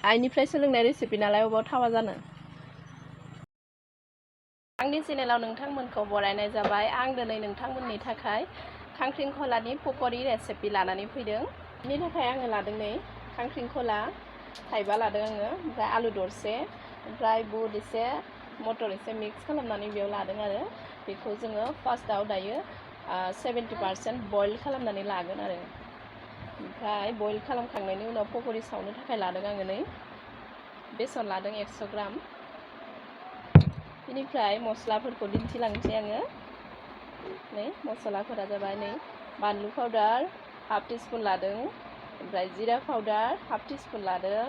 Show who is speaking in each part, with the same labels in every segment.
Speaker 1: आइनिफ्राय सोलोंनाय रेसिपि नालाय अबाव थावा जानो। आंनि चेनेलाव नोंथांमोनखौ बरायनाय जाबाय। आं दिनै नोंथांमोननि थाखाय खांख्रिंखलानि पक'रि रेसिपि लानानै फैदों। बेनि थाखाय आङो लादों नै खांख्रिंखला थाइबा लादों आङो, ओमफ्राय आलु दरसे, ओमफ्राय बुट एसे, मटर एसे मिक्स खालामनानै बेयाव लादों आरो बेखौ जोङो फार्स्टआव दायो 70% बयल खालामनानै लागोन आरो ओमफ्राय बयल खालामखांनायनि उनाव पक'रि सावनो थाखाय लादों आङो नै बेसन लादों 100 ग्राम। बेनिफ्राय मस्लाफोरखौ दिन्थिलांसै आङो। नै मस्लाफोरा जाबाय नै बानलु पाउडार हाफ टीस्पुन लादों, ओमफ्राय जिरा पाउडार हाफ टीस्पुन लादों,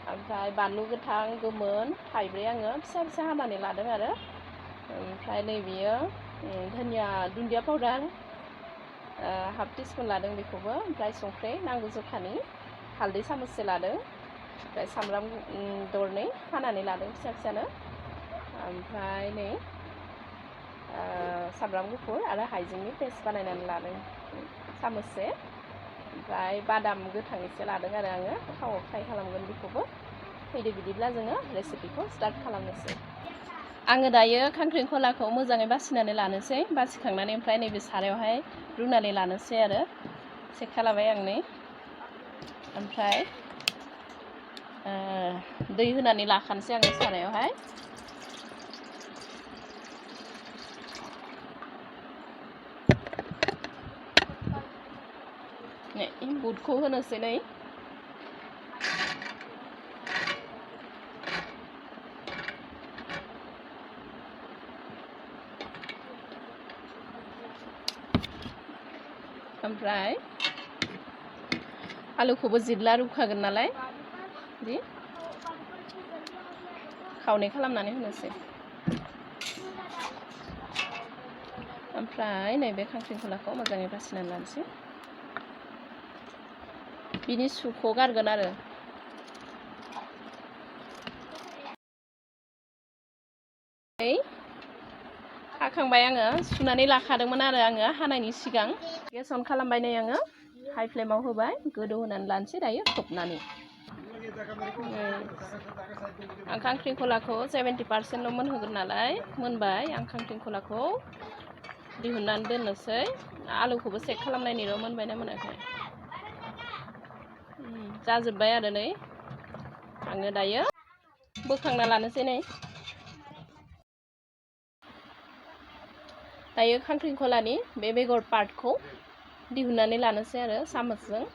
Speaker 1: ओमफ्राय बानलु गोथां गोमोन थाइब्रै आङो फिसा फिसा हानानै लादों आरो ओमफ्राय नै बेयो दुन्दिया पाउडार हाफ टीस्पुन लादों बेखौबो, ओमफ्राय संख्रि नांगौ जखानि, हालदै सामससे लादों, ओमफ्राय सामब्राम दरनै हानानै लादों फिसा फिसानो, ओमफ्राय नै सामब्राम गुफुर आरो हाइजेंनि पेस्ट बानायनानै लादों सामससे, ओमफ्राय बादाम गोथां एसे लादों आरो आङो थावआव फ्राय खालामगोन बेखौबो। फैदो बिदिब्ला जोङो रेसिपिखौ स्टार्ट खालामनोसै। आङो दायो खांख्रिंखलाखौ मोजाङै बासिनानै लानोसै। बासिखांनानै ओमफ्राय नैबे सारायावहाय रुनानै लानोसै आरो सेखा लाबाय आं नै, ओमफ्राय दै होनानै लाखानोसै आङो सारायावहाय। नै बुटखौ होनोसै नै, ओमफ्राय आलुखौबो जिरला रुखागोन नालाय बिदि खावनै खालामनानै होनोसै। ओमफ्राय नैबे खांख्रिंखलाखौ मोजाङै बासिनानै लानोसै, बिनि सुखौ गारगोन आरो हाखांबाय आङो, सुनानै लाखादोंमोन आरो आङो हानायनि सिगां। गेस अन खालामबाय नै आङो हाइ फ्लेमाव होबाय, गोदौ होनानै लानोसै दायो खोबनानै। आं खांख्रिंखलाखौ 70%ल' मोनहोगोन नालाय मोनबाय, आं खांख्रिंखलाखौ दिहुननानै दोननोसै। आलुखौबो चेक खालामनायनि र' मोनबायना मोनाखै। जाजोब्बाय आरो नै आङो दायो बोखांना लानोसै नै। दायो खांख्रिंखलानि बे बेगर पार्टखौ दिहुननानै लानोसै आरो सामसजों।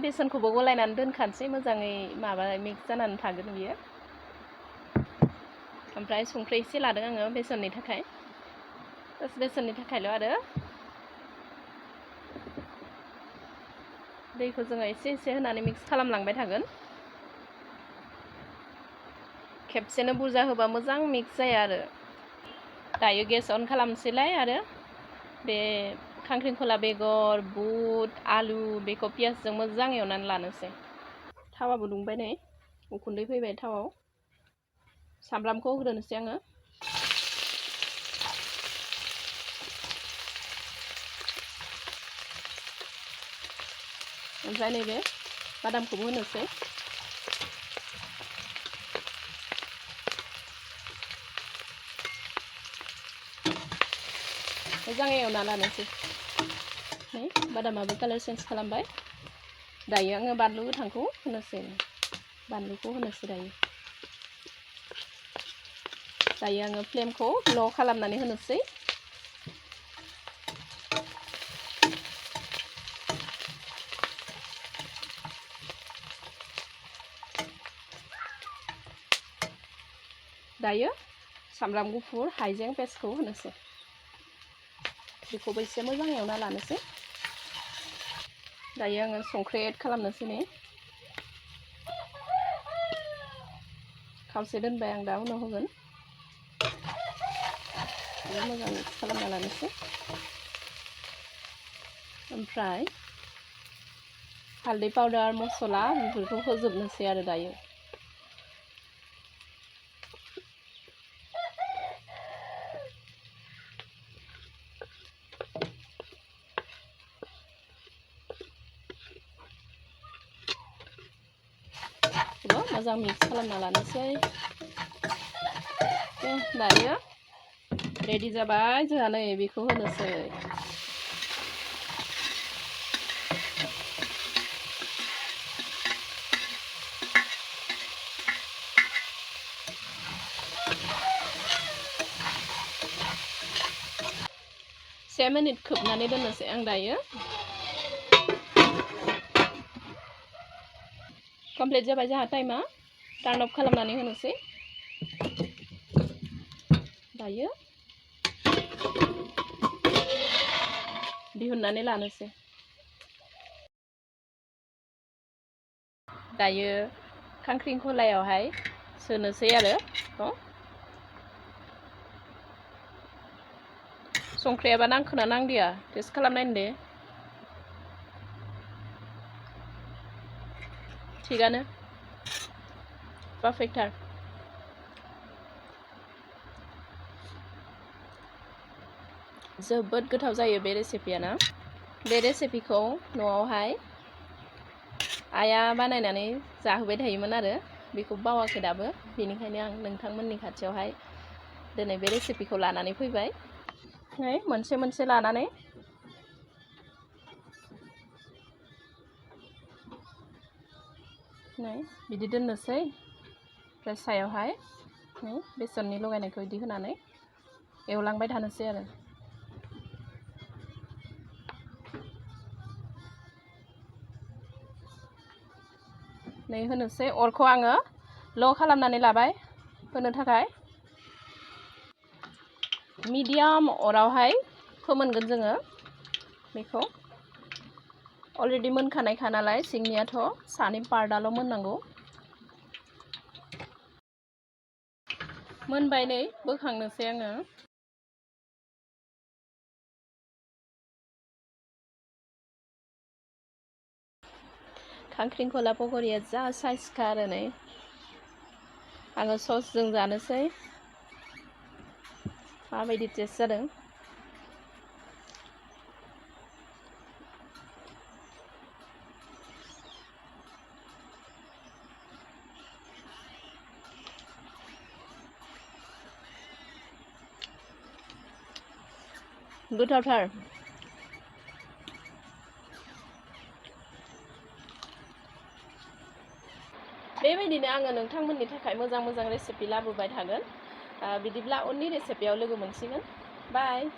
Speaker 1: बेसनखौबो गलायनानै दोनखानोसै, मोजाङै मिक्स जानानै थागोन बियो। ओमफ्राय संख्रि एसे लादों आङो बेसननि थाखाय, बास बेसननि थाखायल' आरो दैखौ जोङो एसे एसे होनानै मिक्स खालामलांबाय थागोन। खेबसेनो बुरजा होबा मोजां मिक्स जाया आरो। दायो गेस अन खालामनोसैलाय आरो बे खांख्रिंखला बेगर, बुट, आलु बेखौ पियासजों मोजां एवनानै लानोसै। थावाबो दुंबाय नै, उखुन्दै फैबाय थावआव। सामब्रामखौ होग्रोनोसै आङो, ओमफ्राय नैबे बादामखौबो होनोसै। मोजाङै एवना लानोसै। नै बादामाबो कालार चेन्ज खालामबाय। दायो आङो बानलु गोथांखौ होनोसै, बानलुखौ होनोसै दायो आङो फ्लेमखौ ल' खालामनानै होनोसै। दायो सामब्राम गुफुर हाइजें पेस्टखौ होनोसै, बेखौबो एसे मोजां एवना लानोसै। दायो आङो संख्रि एड खालामनोसै नै, खावसे दोनबाय आं, दा उनाव होगोन। मोजां मिक्स खालामना लानोसै। ओमफ्राय हालदै पाउडार मस्ला बेफोरखौ होजोबनोसै आरो दायो। मोजां मिक्स खालामना लानोसै। दायो रेडि जाबाय जोंहा नै बेखौ होनोसै। से मिनिट खोबनानै दोननोसै आं दायो। कमप्लिट जाबाय जोंहा टाइमा। टार्न अफ खालामनानै होनोसै। दायो दिहुननानै लानोसै। दायो खांख्रिखलायावहाय सोनोसै आरो संख्रियाबा नांखोना नांदिया टेस्ट खालामनायनो दे। थिगानो पारफेक्टथार। जोबोद गोथाव जायो बे रेसिपिया ना। बे रेसिपिखौ न'आवहाय आइया बानायनानै जाहोबाय थायोमोन आरो बेखौ बावाखै दाबो। बेनिखायनो आं नोंथांमोननि खाथियावहाय दिनै बे रेसिपिखौ लानानै फैबाय। नै मोनसे मोनसे लानानै नै बिदि दोननोसै। ओमफ्राय सायावहाय नै बेसननि लगायनायखौ बिदि होनानै एवलांबाय थानोसै आरो। नै होनोसै। अरखौ आङो ल' खालामनानै लाबाय होनो थाखाय। मिडियाम अरावहाय फोमोनगोन जोङो बेखौ। अलरेडि मोनखानायखा नालाय सिंनियाथ' सानि पार्टआल' मोननांगौ। मोनबाय नै बोखांनोसै आङो। खांख्रिखला पकरिया जा साइजखा आरो नै आङो ससजों जानोसै। माबायदि टेस्ट जादों। गोथावथार। बेबायदिनो आङो नोंथांमोननि थाखाय मोजां मोजां रेसिपि लाबोबाय थागोन। बिदिब्ला उननि रेसिपियाव लोगो मोनसिगोन। बाय।